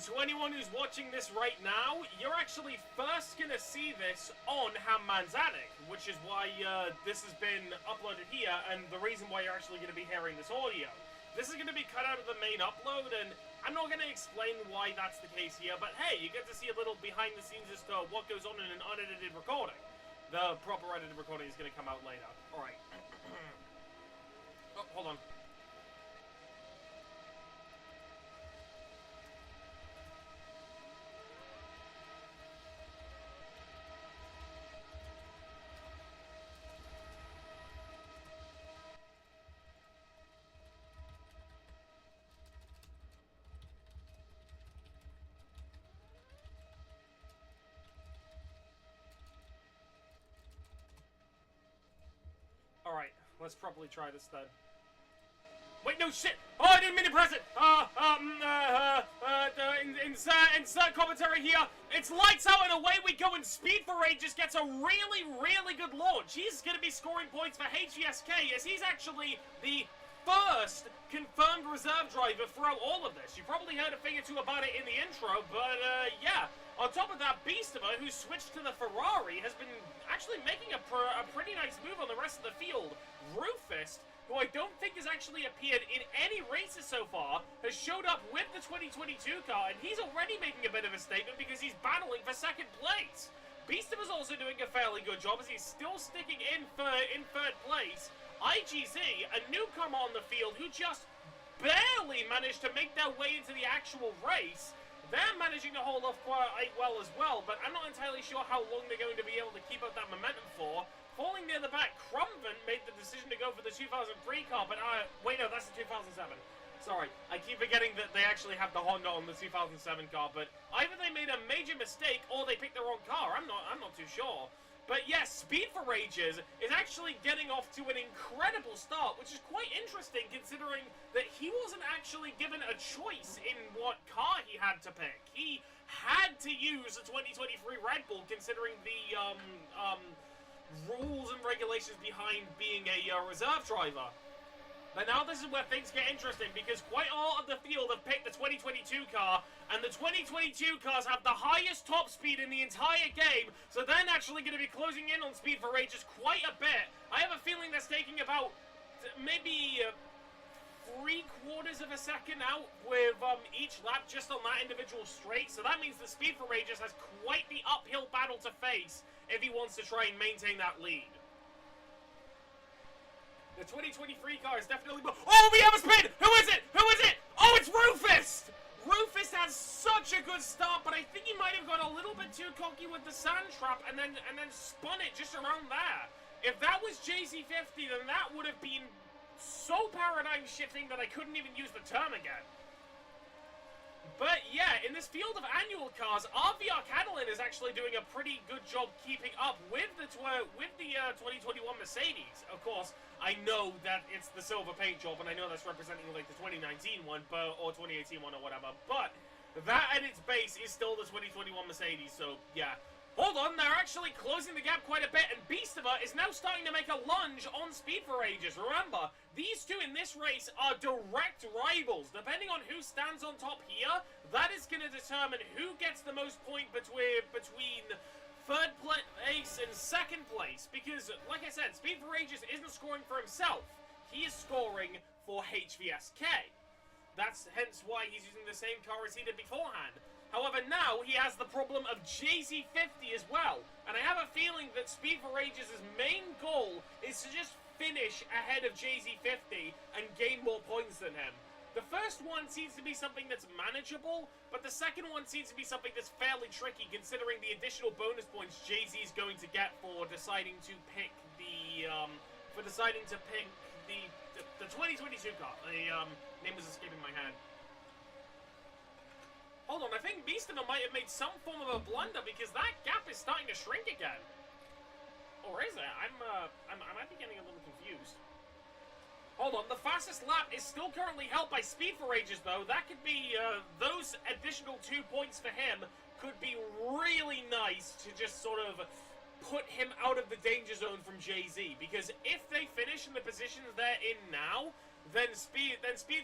to anyone who's watching this right now, you're actually first gonna see this on Hamman's Attic, which is why this has been uploaded here, and the reason why you're actually gonna be hearing this audio. This is gonna be cut out of the main upload, and I'm not gonna explain why that's the case here, but hey, you get to see a little behind the scenes as to what goes on in an unedited recording. The proper edited recording is gonna come out later. Alright. Oh, hold on. Alright, let's properly try this then. Wait, no shit! Oh, I didn't mean to press it! Insert commentary here. It's lights out and away we go, and Speed for Rage just gets a really, really good launch. He's going to be scoring points for HVSK, as he's actually the first confirmed reserve driver throughout all of this. You probably heard a thing or two about it in the intro, but yeah. On top of that, Beastimer, who switched to the Ferrari, has been actually making a pretty nice move on the rest of the field. Rufus, who I don't think has actually appeared in any races so far, has showed up with the 2022 car, and he's already making a bit of a statement because he's battling for second place. Beastimer's also doing a fairly good job as he's still sticking in third place. IGZ, a newcomer on the field who just barely managed to make their way into the actual race. They're managing to hold off quite well as well, but I'm not entirely sure how long they're going to be able to keep up that momentum for. Falling near the back, Crumvin made the decision to go for the 2003 car, but wait, no, that's the 2007. Sorry, I keep forgetting that they actually have the Honda on the 2007 car, but either they made a major mistake or they picked the wrong car. I'm not too sure. But yes, Speed for Rages is actually getting off to an incredible start, which is quite interesting considering that he wasn't actually given a choice in what car he had to pick. He had to use a 2023 Red Bull considering the rules and regulations behind being a reserve driver. But now this is where things get interesting, because quite a lot of the field have picked the 2022 car, and the 2022 cars have the highest top speed in the entire game, so they're naturally going to be closing in on Speed for Rages quite a bit. I have a feeling that's taking about maybe 3/4 of a second out with each lap just on that individual straight, so that means that Speed for Rages has quite the uphill battle to face if he wants to try and maintain that lead. The 2023 car is definitely... Oh, we have a spin! Who is it? Who is it? Oh, it's Rufus! Rufus has such a good start, but I think he might have got a little bit too cocky with the sand trap and then spun it just around there. If that was JZ50, then that would have been so paradigm shifting that I couldn't even use the term again. But yeah, in this field of annual cars, RVR Catalan is actually doing a pretty good job keeping up with the 2021 Mercedes. Of course, I know that it's the silver paint job, and I know that's representing like the 2019 one, or 2018 one, or whatever. But that at its base is still the 2021 Mercedes. So yeah. Hold on, they're actually closing the gap quite a bit, and Beastimer is now starting to make a lunge on Speed for Ages. Remember, these two in this race are direct rivals. Depending on who stands on top here, that is going to determine who gets the most point between third place and second place. Because, like I said, Speed for Ages isn't scoring for himself. He is scoring for HVSK. That's hence why he's using the same car as he did beforehand. However, now he has the problem of JZ50 as well. And I have a feeling that Speed for Ages' main goal is to just finish ahead of JZ50 and gain more points than him. The first one seems to be something that's manageable, but the second one seems to be something that's fairly tricky considering the additional bonus points JZ is going to get for deciding to pick the 2022 car. The name was escaping my head. Hold on, I think Beastimer might have made some form of a blunder because that gap is starting to shrink again. Or is it? I might be getting a little confused. Hold on, the fastest lap is still currently held by Speed for Ages, though. That could be, those additional 2 points for him could be really nice to just sort of put him out of the danger zone from Jay-Z. Because if they finish in the positions they're in now, then Speed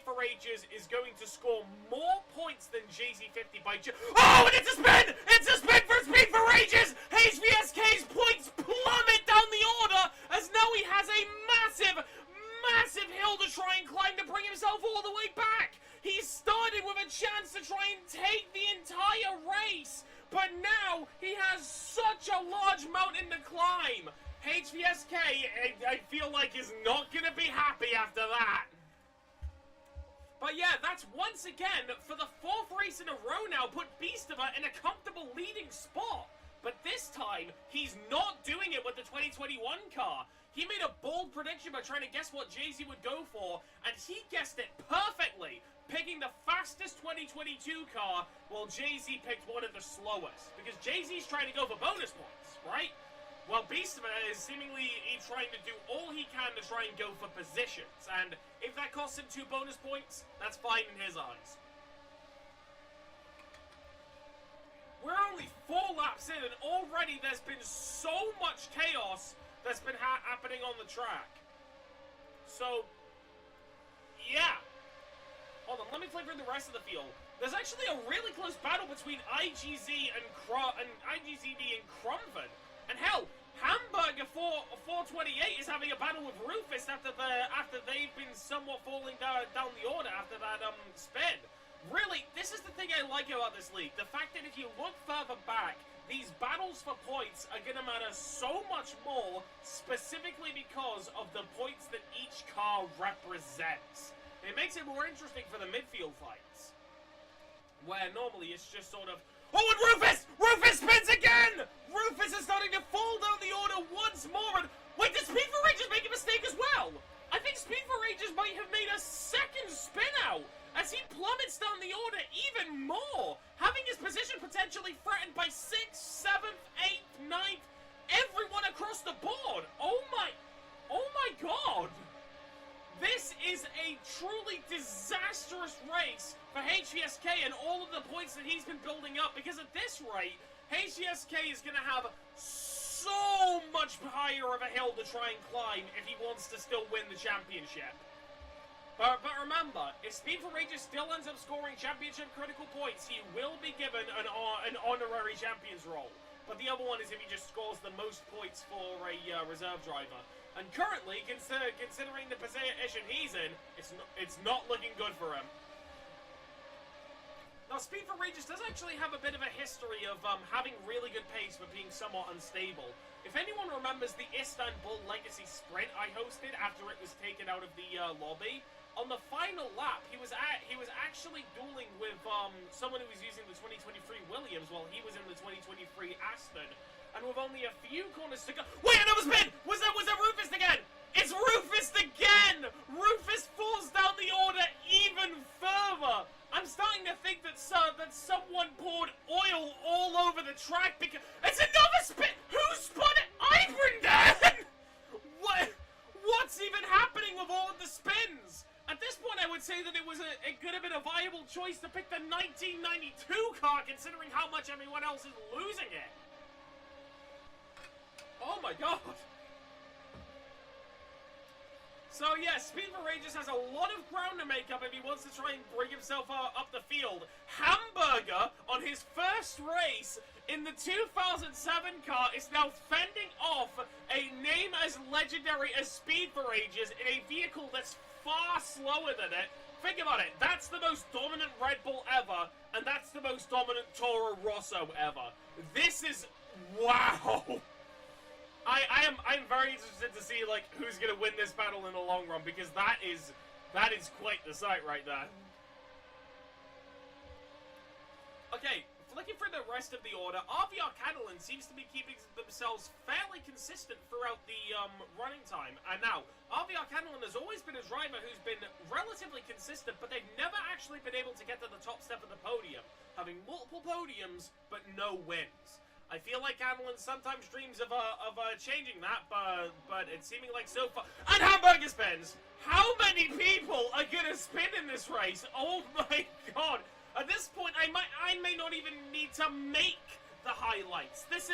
for Ages is going to score more points than JZ50 by Oh, and it's a spin! It's a spin for Speed for Ages! HVSK's points plummet down the order as now he has a massive hill to try and climb to bring himself all the way back. He started with a chance to try and take the entire race, but now he has such a large mountain to climb. HVSK, I feel like, is not going to be happy after that. But yeah, that's once again, for the 4th race in a row now, put Beastiver in a comfortable leading spot. But this time, he's not doing it with the 2021 car. He made a bold prediction by trying to guess what JZ would go for, and he guessed it perfectly, picking the fastest 2022 car, while JZ picked one of the slowest. Because JZ's trying to go for bonus points, right? Well, Beastman is seemingly trying to do all he can to try and go for positions, and if that costs him 2 bonus points, that's fine in his eyes. We're only 4 laps in, and already there's been so much chaos that's been happening on the track. So, yeah. Hold on, let me play through the rest of the field. There's actually a really close battle between IGZD and Crumford. And hell, Hamburger 428 is having a battle with Rufus after they've been somewhat falling down the order after that spin. Really, this is the thing I like about this league. The fact that if you look further back, these battles for points are going to matter so much more, specifically because of the points that each car represents. It makes it more interesting for the midfield fights, where normally it's just sort of, oh, and Rufus! Rufus spins again! Rufus is starting to fall down the order once more, and wait, did Speed for Ages make a mistake as well? I think Speed for Ages might have made a second spin out, as he plummets down the order even more, having his position potentially threatened by 6th, 7th, 8th, 9th, everyone across the board. Oh my god! This is a truly disastrous race for HVSK and all of the points that he's been building up, because at this rate, HVSK is going to have so much higher of a hill to try and climb if he wants to still win the championship. But remember, if Speed for Ages still ends up scoring championship critical points, he will be given an honorary champions role. But the other one is if he just scores the most points for a reserve driver. And currently, considering the position he's in, it's not looking good for him. Now, Speed for Ages does actually have a bit of a history of having really good pace but being somewhat unstable. If anyone remembers the Istanbul Legacy Sprint I hosted after it was taken out of the lobby, on the final lap, he was actually dueling with someone who was using the 2023 Williams while he was in the 2023 Aston. And with only a few corners to go... Wait, another spin! Was that Rufus again? It's Rufus again! Rufus falls down the order even further! I'm starting to think that someone poured oil all over the track because... It's another spin! Who spun it? Ibrandon! What's even happening with all of the spins? At this point, I would say that it could have been a viable choice to pick the 1992 car, considering how much everyone else is losing it. Oh my god. So yeah, Speed for Ages has a lot of ground to make up if he wants to try and bring himself up the field. Hamburger, on his first race in the 2007 car, is now fending off a name as legendary as Speed for Ages in a vehicle that's far slower than it. Think about it. That's the most dominant Red Bull ever, and that's the most dominant Toro Rosso ever. This is... wow! I'm very interested to see, like, who's gonna win this battle in the long run, because that is quite the sight right there. Okay, flicking through the rest of the order, RVR Catalan seems to be keeping themselves fairly consistent throughout the running time. And now, RVR Catalan has always been a driver who's been relatively consistent, but they've never actually been able to get to the top step of the podium, having multiple podiums, but no wins. I feel like Catalan sometimes dreams of changing that, but it's seeming like so far... And Hamburger spins! How many people are gonna spin in this race? Oh my god! At this point, I may not even need to make the highlights. This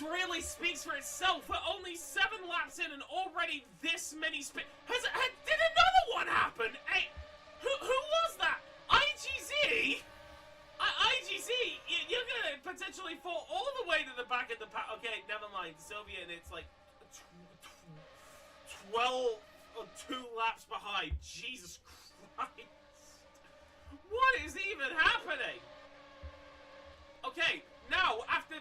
really speaks for itself. We're only 7 laps in and already this many spin... Did what happened? Hey, who was that? IGZ? IGZ, you're gonna potentially fall all the way to the back of the pack. Okay, never mind. Soviet, and it's like 12 or 2 laps behind. Jesus Christ. What is even happening? Okay, now, after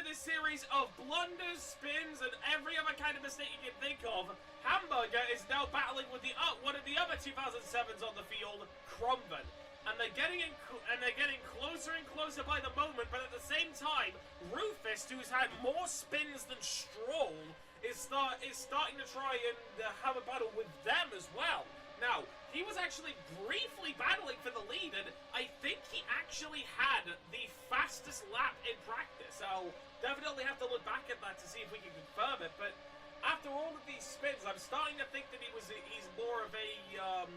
this series of blunders, spins, and every other kind of mistake you can think of, Hamburger is now battling with one of the other 2007s on the field, Crumben. And they're getting closer and closer by the moment, but at the same time, Rufus, who's had more spins than Stroll, is starting to try and have a battle with them as well. Now, he was actually briefly battling for the lead, and I think he actually had the fastest lap in practice. I'll definitely have to look back at that to see if we can confirm it, but after all of these spins, I'm starting to think that he's more of a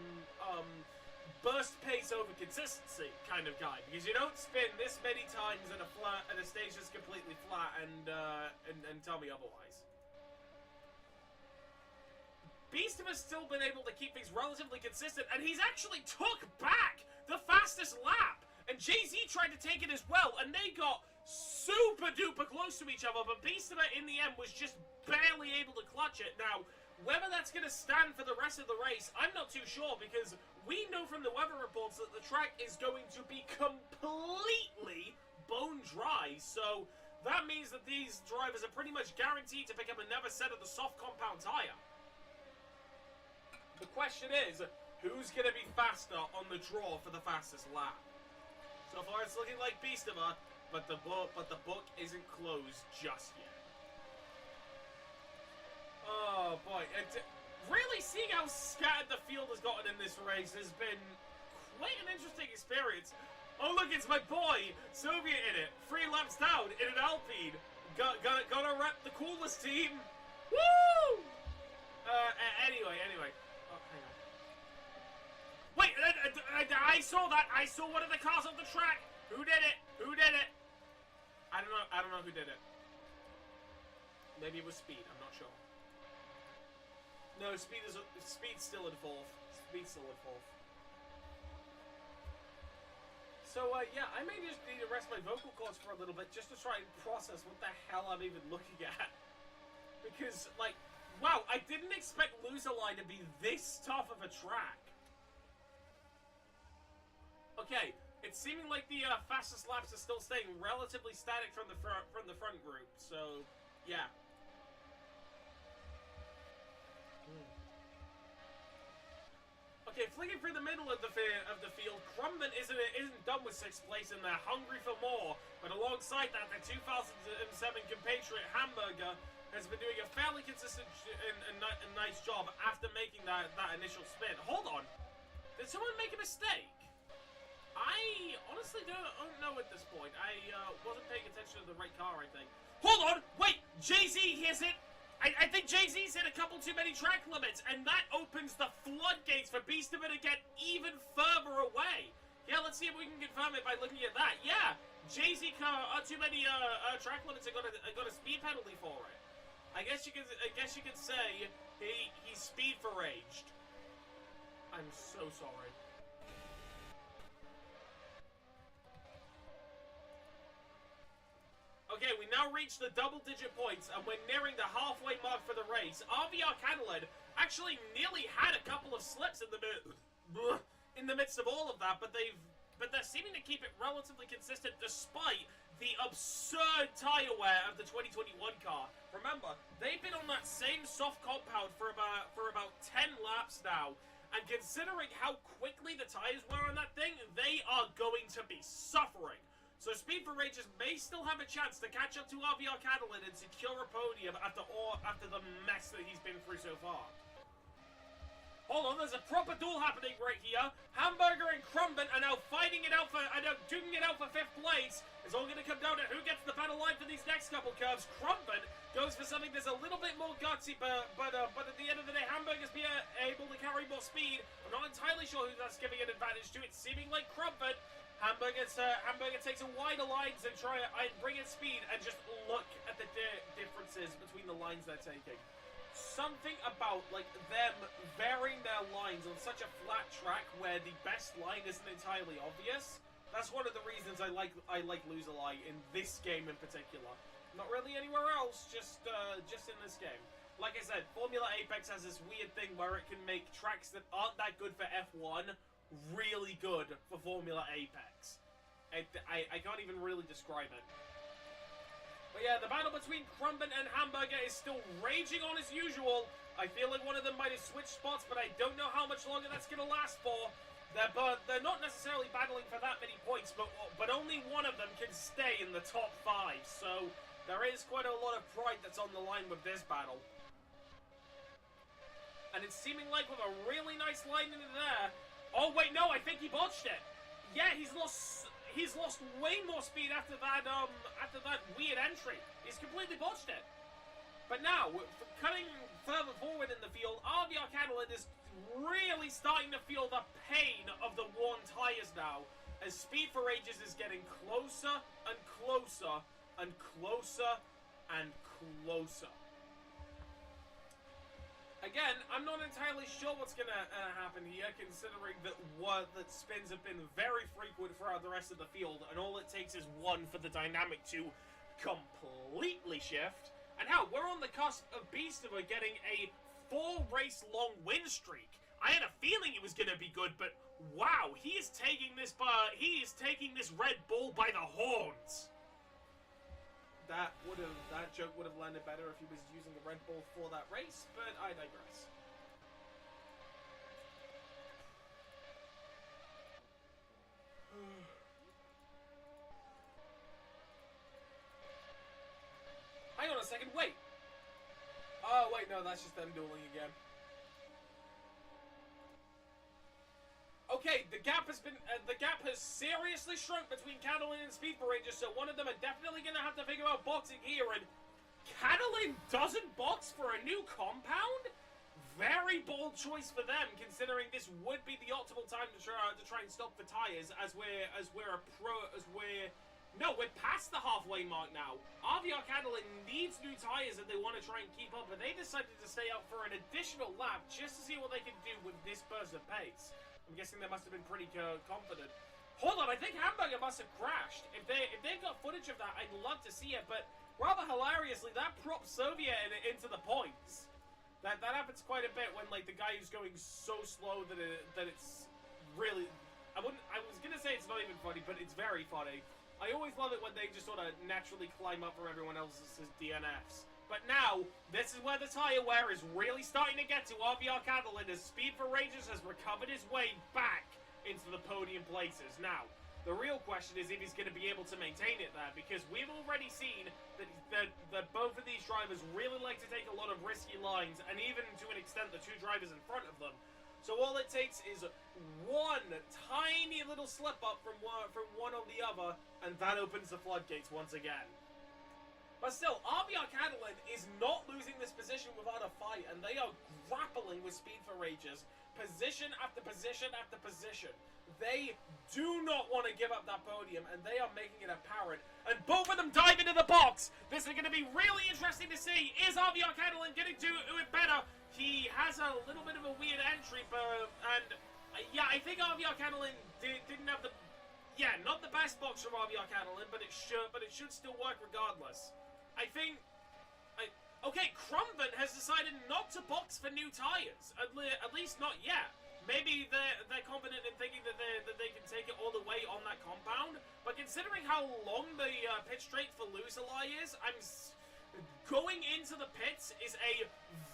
burst pace over consistency kind of guy, because you don't spin this many times at a stage that's completely flat and tell me otherwise. Beastem has still been able to keep things relatively consistent, and he's actually took back the fastest lap, and Jay-Z tried to take it as well, and they got super duper close to each other, but Beastem in the end was just barely able to clutch it. Now, whether that's going to stand for the rest of the race, I'm not too sure, because we know from the weather reports that the track is going to be completely bone dry, so that means that these drivers are pretty much guaranteed to pick up another set of the soft compound tire. The question is, who's going to be faster on the draw for the fastest lap? So far it's looking like Beastemer, but the book isn't closed just yet. Oh boy, really seeing how scattered the field has gotten in this race has been quite an interesting experience. Oh look, it's my boy, Soviet in it, 3 laps down in an Alpine. Gonna rep the coolest team. Woo! Anyway. Oh, hang on. Wait, I saw that. I saw one of the cars on the track. Who did it? I don't know who did it. Maybe it was Speed. I'm not sure. No, Speed's still in 4th. So, yeah, I may just need to rest my vocal cords for a little bit just to try and process what the hell I'm even looking at. Because, like, wow, I didn't expect Loserline to be this tough of a track. Okay, it's seeming like the fastest laps are still staying relatively static from the front group, so, yeah. Okay, flicking through the middle of the field, Crumben isn't done with 6th place, and they're hungry for more. But alongside that, the 2007 compatriot Hamburger has been doing a fairly consistent and nice job after making that initial spin. Hold on, did someone make a mistake? I honestly don't know at this point. I wasn't paying attention to the right car, I think. Hold on, wait, Jay-Z hits it. I think Jay-Z's hit a couple too many track limits, and that opens the floodgates for Beasteman to get even further away. Yeah, let's see if we can confirm it by looking at that. Yeah, Jay-Z car too many track limits and got a speed penalty for it. I guess you could say he's speed for raged. I'm so sorry. Okay, we now reach the double-digit points, and we're nearing the halfway mark for the race. RVR Catalan actually nearly had a couple of slips in the midst of all of that, but they're seeming to keep it relatively consistent despite the absurd tire wear of the 2021 car. Remember, they've been on that same soft compound for about 10 laps now, and considering how quickly the tires wear on that thing, they are going to be suffering. So Speed for Rages may still have a chance to catch up to RVR Catalan and secure a podium after the mess that he's been through so far. Hold on, there's a proper duel happening right here. Hamburger and Crumben are now fighting it out duking it out for 5th place. It's all going to come down to who gets the better line for these next couple curves. Crumben goes for something that's a little bit more gutsy, but at the end of the day, Hamburger's being able to carry more speed. I'm not entirely sure who that's giving an advantage to. It's seeming like Crumben. Hamburger takes a wider lines and bring in speed, and just look at the differences between the lines they're taking. something about, like, them varying their lines on such a flat track where the best line isn't entirely obvious. That's one of the reasons I like Lose-A-Lie in this game in particular. Not really anywhere else, just in this game. Like I said, Formula Apex has this weird thing where it can make tracks that aren't that good for F1 really good for Formula Apex. I can't even really describe it. But yeah, the battle between Crumbin and Hamburger is still raging on as usual. I feel like one of them might have switched spots, but I don't know how much longer that's going to last for. They're not necessarily battling for that many points, but only one of them can stay in the top 5. So there is quite a lot of pride that's on the line with this battle. And it's seeming like with a really nice line into there. Oh wait, no, I think he botched it. Yeah, he's lost way more speed after that weird entry. He's completely botched it. But now, cutting further forward in the field, RVR Catalan is really starting to feel the pain of the worn tires now, as Speed for Ages is getting closer and closer and closer and closer. Again, I'm not entirely sure what's going to happen here, considering that spins have been very frequent throughout the rest of the field, and all it takes is one for the dynamic to completely shift. And hell, we're on the cusp of Beastiver getting a 4-race-long win streak. I had a feeling it was going to be good, but wow, he is taking this Red Bull by the horns. That joke would have landed better if he was using the Red Bull for that race, but I digress. Hang on a second, wait! Oh, wait, no, that's just them dueling again. Okay, the gap has seriously shrunk between Catalan and Speed for Rangers, so one of them are definitely going to have to figure out boxing here, and Catalan doesn't box for a new compound? Very bold choice for them, considering this would be the optimal time to try and stop the tires, we're past the halfway mark now. RVR Catalan needs new tires that they want to try and keep up, but they decided to stay out for an additional lap just to see what they can do with this burst of pace. I'm guessing they must have been pretty confident. Hold on, I think Hamburger must have crashed. If they've got footage of that, I'd love to see it, but rather hilariously, that props Soviet into the points. That happens quite a bit when, like, the guy who's going so slow that it's really... I was gonna say it's not even funny, but it's very funny. I always love it when they just sort of naturally climb up for everyone else's DNFs. But now, this is where the tire wear is really starting to get to RVR Catalan, as Speed for Rangers has recovered his way back into the podium places. Now, the real question is if he's going to be able to maintain it there, because we've already seen that both of these drivers really like to take a lot of risky lines, and even to an extent the two drivers in front of them. So all it takes is one tiny little slip up from one on the other, and that opens the floodgates once again. But still, RVR Catalan is not losing this position without a fight, and they are grappling with Speed for Rangers, position after position after position. They do not want to give up that podium, and they are making it apparent. And both of them dive into the box. This is going to be really interesting to see. Is RVR Catalan getting to it better? He has a little bit of a weird entry, yeah, I think RVR Catalan didn't have the... Yeah, not the best box from RVR Catalan, but it should still work regardless. I think... Okay, Crumbin has decided not to box for new tires. At least not yet. Maybe they're confident in thinking that they can take it all the way on that compound. But considering how long the pit straight for Lose-A-Lie is, going into the pits is a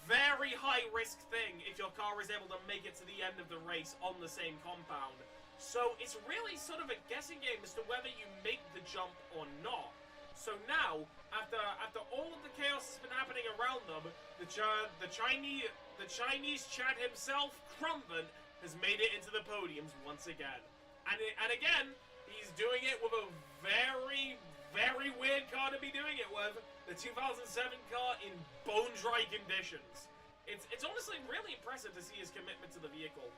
very high-risk thing if your car is able to make it to the end of the race on the same compound. So it's really sort of a guessing game as to whether you make the jump or not. So now, after all of the chaos that's been happening around them, the Chinese Chad himself, Crumbin, has made it into the podiums once again. And again, he's doing it with a very, very weird car to be doing it with. The 2007 car in bone-dry conditions. It's honestly really impressive to see his commitment to the vehicle.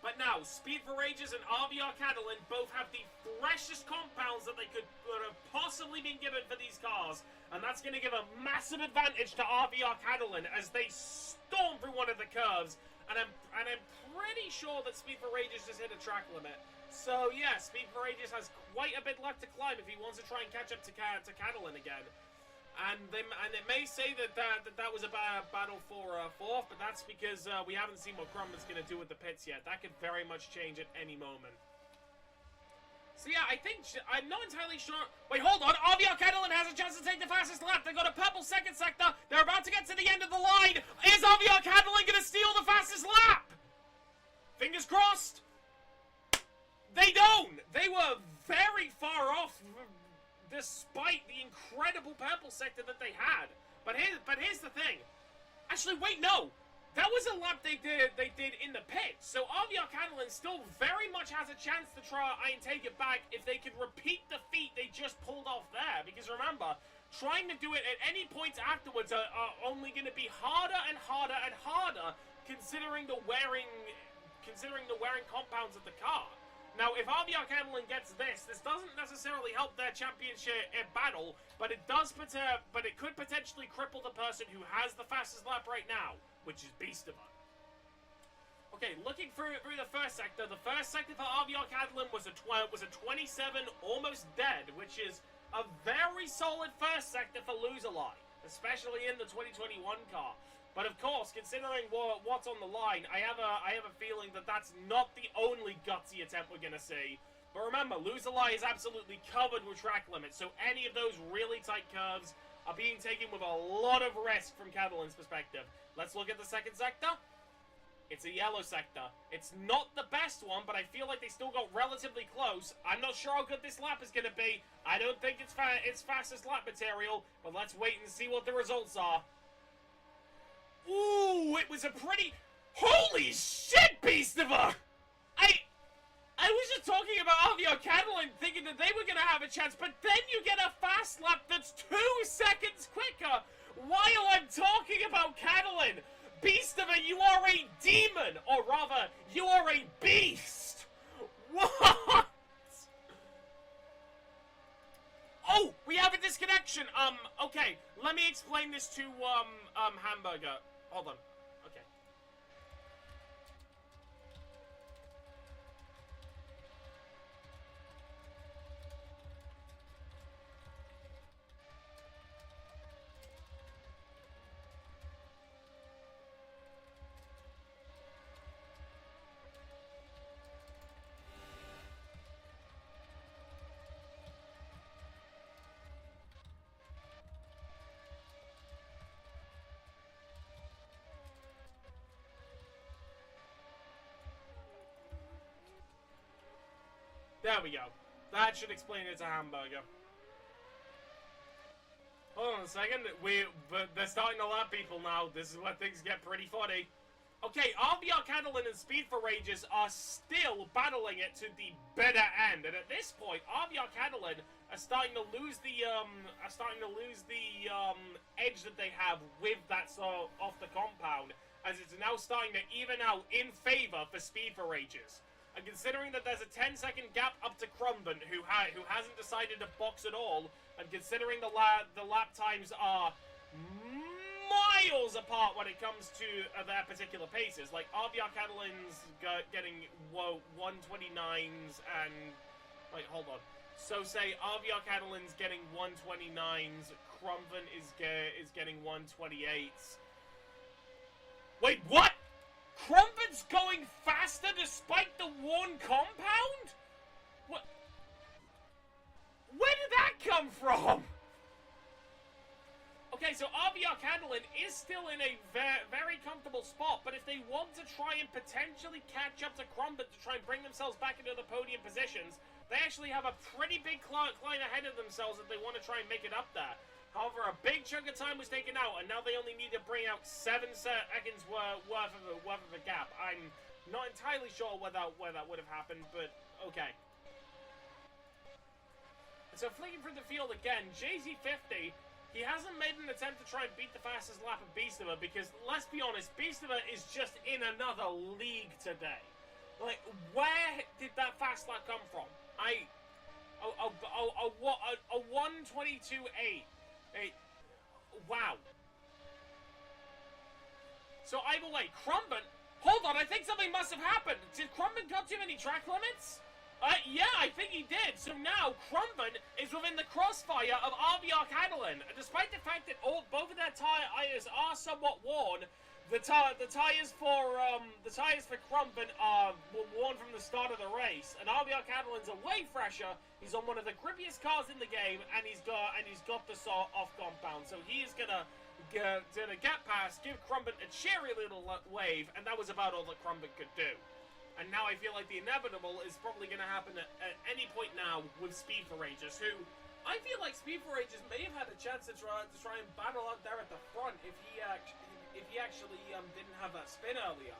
But now, Speed for Ages and RVR Catalan both have the freshest compounds that they could have possibly been given for these cars. And that's going to give a massive advantage to RVR Catalan as they storm through one of the curves. And I'm pretty sure that Speed for Ages just hit a track limit. So yeah, Speed for Ages has quite a bit left to climb if he wants to try and catch up to Catalan again. And it may say that was a battle for fourth, but that's because we haven't seen what Crumban's going to do with the pits yet. That could very much change at any moment. So yeah, I'm not entirely sure. Wait, hold on. RVR Catalan has a chance to take the fastest lap. They've got a purple second sector. They're about to get to the end of the line. Is RVR Catalan going to steal the fastest lap? Fingers crossed. They don't. They were very far off, despite the incredible purple sector that they had. But here's the thing. Actually, wait, no. That was a lap they did in the pit. So RVR Catalan still very much has a chance to try and take it back if they could repeat the feat they just pulled off there. Because remember, trying to do it at any point afterwards are only going to be harder and harder and harder, considering the wearing compounds of the car. Now, if RVR Catalan gets this doesn't necessarily help their championship battle, but it could potentially cripple the person who has the fastest lap right now, which is Beastiver. Okay, looking through the first sector for RVR Catalan was a 27, almost dead, which is a very solid first sector for Loserline, especially in the 2021 car. But of course, considering what's on the line, I have a feeling that that's not the only gutsy attempt we're gonna see. But remember, Loserline is absolutely covered with track limits, so any of those really tight curves are being taken with a lot of risk from Catalan's perspective. Let's look at the second sector. It's a yellow sector. It's not the best one, but I feel like they still got relatively close. I'm not sure how good this lap is gonna be. I don't think it's fastest lap material, but let's wait and see what the results are. Ooh, it was a pretty... Holy shit, Beastiver! I was just talking about RVR Catalan thinking that they were going to have a chance, but then you get a fast lap that's 2 seconds quicker while I'm talking about Catalan. Beastiver, you are a demon! Or rather, you are a beast! What? Oh, we have a disconnection! Okay, let me explain this to, Hamburger. Hold on. Okay. There we go. That should explain it to Hamburger. Hold on a second. They're starting to lap people now. This is where things get pretty funny. Okay, RVR Catalan and Speed for Ages are still battling it to the better end, and at this point, RVR Catalan are starting to lose the edge that they have with that off the compound, as it's now starting to even out in favor for Speed for Ages. And considering that there's a 10-second gap up to Crumban, who hasn't decided to box at all, and considering the lap times are miles apart when it comes to their particular paces, like RVR Catalan's getting 129s and wait, hold on. So say RVR Catalan's getting 129s, Crumban is getting 128s. Wait, what? Crumban's going faster despite the worn compound? What? Where did that come from? Okay, so RVR Catalan is still in a very comfortable spot, but if they want to try and potentially catch up to Crumban to try and bring themselves back into the podium positions, they actually have a pretty big climb ahead of themselves if they want to try and make it up there. However, a big chunk of time was taken out, and now they only need to bring out 7 seconds worth of a gap. I'm not entirely sure where that would have happened, but okay. And so flicking through the field again, JZ50, he hasn't made an attempt to try and beat the fastest lap of Beastiver because, let's be honest, Beastiver is just in another league today. Like, where did that fast lap come from? A 1:22.8. Wow. So either way, Crumben. Hold on, I think something must have happened. Did Crumben cut too many track limits? Yeah, I think he did. So now Crumben is within the crossfire of RVR Catalan. Despite the fact that both of their tires are somewhat worn, the tires for Crumben were worn from the start of the race, and RVR Catalan's are way fresher. He's on one of the grippiest cars in the game, and he's got the saw off compound. So he is gonna get past, give Crumben a cheery little wave, and that was about all that Crumben could do. And now I feel like the inevitable is probably going to happen at any point now with Speed for Ages, who I feel like Speed for Ages may have had a chance to try and battle out there at the front if he actually didn't have that spin earlier.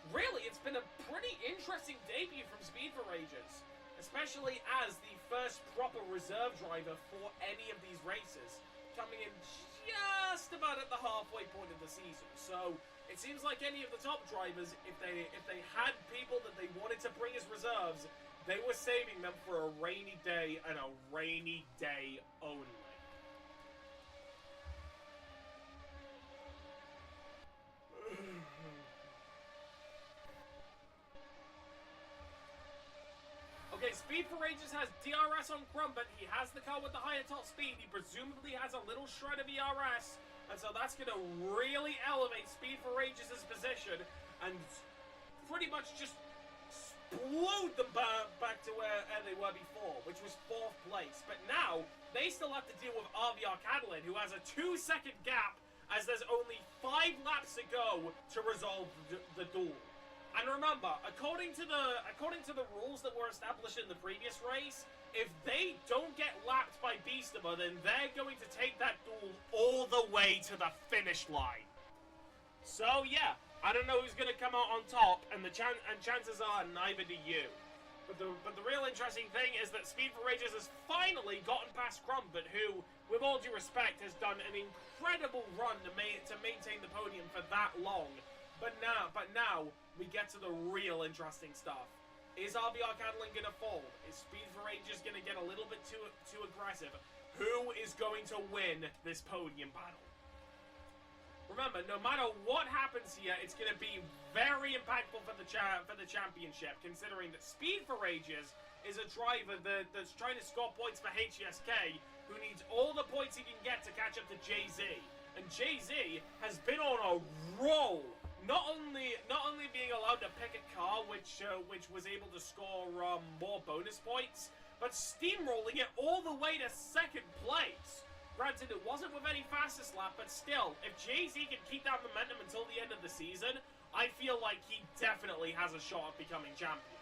Really, it's been a pretty interesting debut from Speed for Ages, especially as the first proper reserve driver for any of these races, coming in just about at the halfway point of the season. So it seems like any of the top drivers, if they had people that they wanted to bring as reserves, they were saving them for a rainy day and a rainy day only. Okay, Speed for Ages has DRS on Crumben. He has the car with the higher top speed. He presumably has a little shred of ERS. And so that's going to really elevate Speed for Ages' position and pretty much just explode them back to where they were before, which was 4th place. But now, they still have to deal with RVR Catalan, who has a 2-second gap as there's only 5 laps to go to resolve the duel. And remember, according to the rules that were established in the previous race, if they don't get lapped by Beastama, then they're going to take that duel all the way to the finish line. So yeah, I don't know who's going to come out on top, and chances are neither do you. But the real interesting thing is that Speed for Ages has finally gotten past Crumben, who, with all due respect, has done an incredible run to maintain the podium for that long. But now we get to the real interesting stuff. Is RVR Catalan going to fold? Is Speed for Ages going to get a little bit too aggressive? Who is going to win this podium battle? Remember, no matter what happens here, it's going to be very impactful for the championship, considering that Speed for Ages is a driver that's trying to score points for HESK, who needs all the points he can get to catch up to Jay-Z. And Jay-Z has been on a roll. Not only being allowed to pick a car which was able to score more bonus points, but steamrolling it all the way to 2nd place. Granted, it wasn't with any fastest lap, but still, if Jay-Z can keep that momentum until the end of the season, I feel like he definitely has a shot at becoming champion.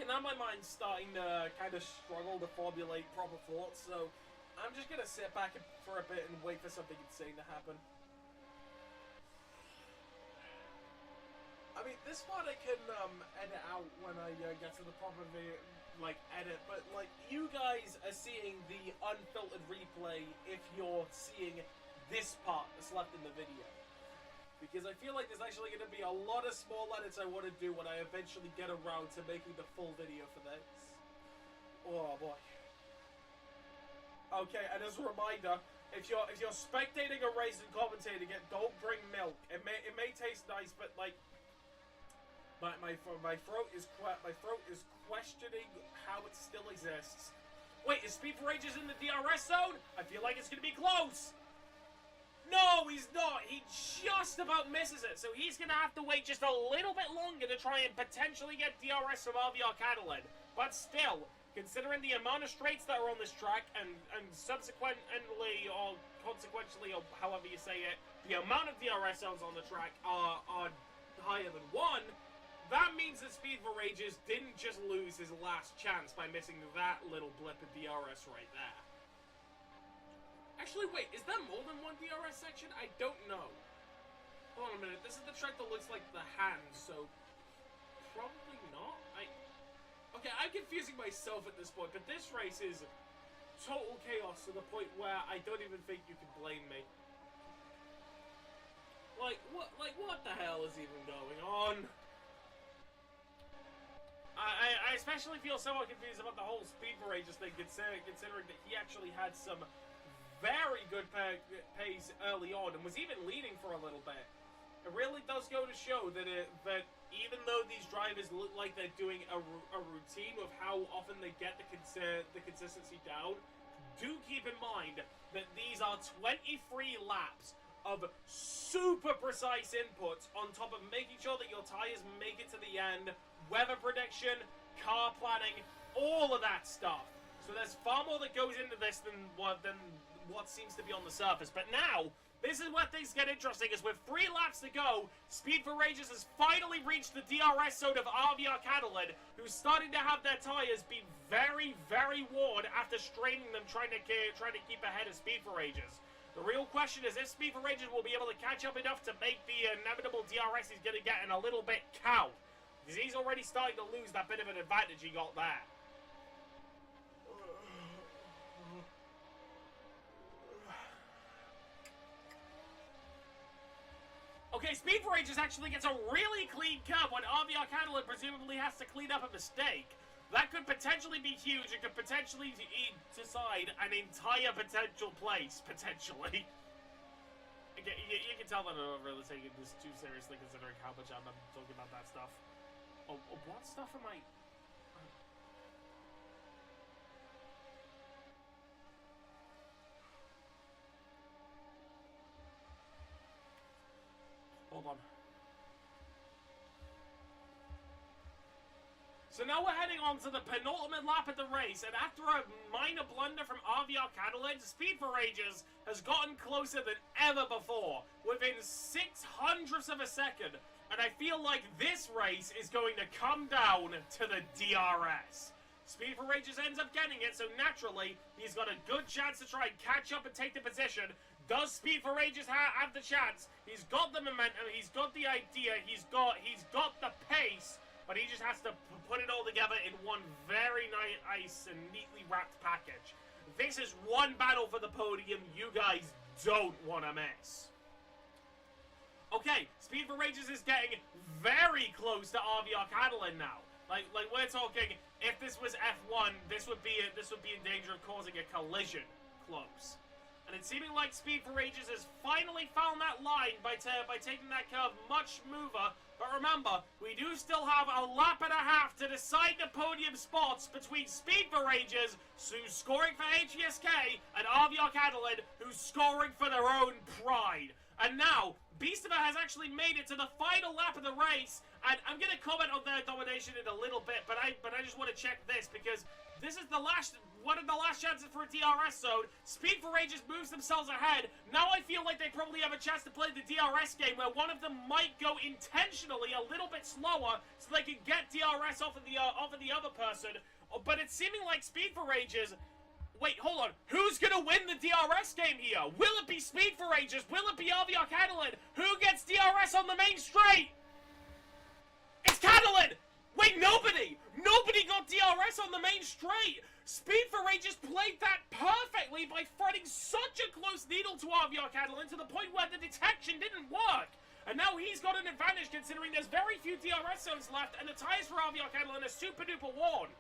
Now my mind's starting to kind of struggle to formulate proper thoughts, so I'm just going to sit back for a bit and wait for something insane to happen. I mean, this part I can edit out when I get to the proper edit, but you guys are seeing the unfiltered replay if you're seeing this part that's left in the video. Because I feel like there's actually going to be a lot of small edits I want to do when I eventually get around to making the full video for this. Oh boy. Okay, and as a reminder, if you're spectating a race and commentating it, don't bring milk. It may taste nice, but my throat is questioning how it still exists. Wait, is Speed for Ages in the DRS zone? I feel like it's going to be close. No, he's not. He just about misses it. So he's going to have to wait just a little bit longer to try and potentially get DRS from RVR Catalan. But still, considering the amount of straights that are on this track and subsequently or consequentially or however you say it, the amount of DRS zones on the track are higher than 1, that means that Speed for Ages didn't just lose his last chance by missing that little blip of DRS right there. Actually, wait, is there more than 1 DRS section? I don't know. Hold on a minute, this is the track that looks like the hands, so probably not. okay, I'm confusing myself at this point, but this race is total chaos to the point where I don't even think you can blame me. Like, what the hell is even going on? I especially feel somewhat confused about the whole Speed for Ages thing, considering that he actually had some very good pace early on and was even leading for a little bit. It really does go to show that even though these drivers look like they're doing a routine of how often they get the consistency down, do keep in mind that these are 23 laps of super precise inputs on top of making sure that your tires make it to the end, weather prediction, car planning, all of that stuff. So there's far more that goes into this than what seems to be on the surface. But now, this is where things get interesting, is with 3 laps to go, Speed for Rages has finally reached the DRS zone of RVR Catalan, who's starting to have their tires be very, very worn after straining them trying to keep ahead of Speed for Rages. The real question is if Speed for Rages will be able to catch up enough to make the inevitable DRS he's going to get in a little bit count. Because he's already starting to lose that bit of an advantage he got there. Okay, Speed for Ages actually gets a really clean curve when RVR Catalan presumably has to clean up a mistake. That could potentially be huge. It could potentially decide an entire potential place, potentially. You can tell that I'm not really taking this too seriously, considering how much I'm talking about that stuff. Oh, what stuff am I... Hold on. So now we're heading on to the penultimate lap of the race, and after a minor blunder from RVR Catalan, Speed for Ages has gotten closer than ever before, within 0.06 of a second, and I feel like this race is going to come down to the DRS. Speed for Ages ends up getting it, so naturally, he's got a good chance to try and catch up and take the position. Does Speed for Ages have the chance? He's got the momentum, he's got the idea, he's got the pace, but he just has to put it all together in one very nice and neatly wrapped package. This is one battle for the podium you guys don't want to miss. Okay, Speed for Ages is getting very close to RVR Catalan now. Like we're talking, if this was F1, this would be in danger of causing a collision close. And it's seeming like Speed for Ages has finally found that line by taking that curve much smoother. But remember, we do still have a lap and a half to decide the podium spots between Speed for Ages, who's scoring for HESK, and RVR Catalan, who's scoring for their own pride. And now, Beastifer has actually made it to the final lap of the race, and I'm going to comment on their domination in a little bit, but I just want to check this, because this is one of the last chances for a DRS zone. Speed for Ages moves themselves ahead. Now I feel like they probably have a chance to play the DRS game, where one of them might go intentionally a little bit slower, so they can get DRS off of the other person. But it's seeming like Speed for Ages... Wait, hold on. Who's gonna win the DRS game here? Will it be Speed for Ages? Will it be RVR Catalan? Who gets DRS on the main straight? It's Catalan! Wait, nobody! Nobody got DRS on the main straight! Speed for Ages played that perfectly by threading such a close needle to RVR Catalan to the point where the detection didn't work. And now he's got an advantage considering there's very few DRS zones left and the tires for RVR Catalan are super duper worn.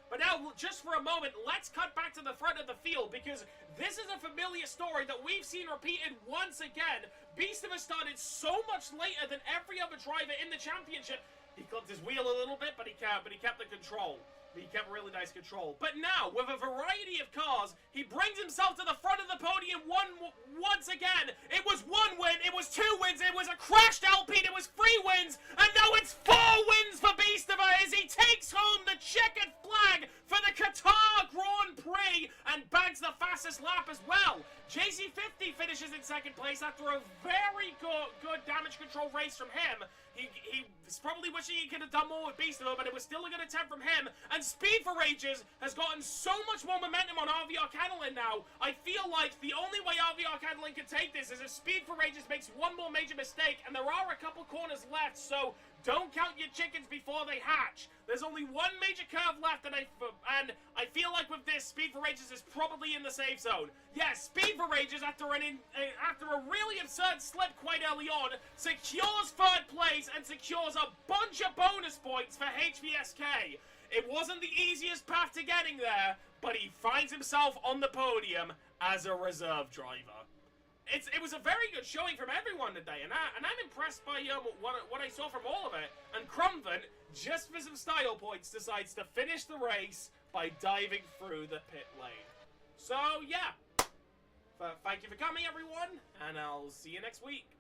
But now, just for a moment, let's cut back to the front of the field, because this is a familiar story that we've seen repeated once again. Beastifer started so much later than every other driver in the championship. He clipped his wheel a little bit, but he kept the control. He kept really nice control. But now, with a variety of cars, he brings himself to the front of the podium once again. It was 1 win, it was 2 wins, it was a crashed Alpine, it was 3 wins, and now it's 4 wins for Beastifer as he takes home the checkered flag for the Qatar Grand Prix and bags the fastest fastest lap as well. JC50 finishes in second place after a very good damage control race from him. He's probably wishing he could have done more with Beastivo, but it was still a good attempt from him. And Speed for Ages has gotten so much more momentum on RVR Catalan now. I feel like the only way RVR Catalan can take this is if Speed for Ages makes one more major mistake, and there are a couple corners left, so don't count your chickens before they hatch. There's only one major curve left, and I feel like with this, Speed for Ages is probably in the safe zone. Yes, Speed for Ages, after a really absurd slip quite early on, secures third place and secures a bunch of bonus points for HVSK. It wasn't the easiest path to getting there, but he finds himself on the podium as a reserve driver. It was a very good showing from everyone today, and I'm impressed by what I saw from all of it. And Crumvin, just for some style points, decides to finish the race by diving through the pit lane. So yeah, thank you for coming, everyone, and I'll see you next week.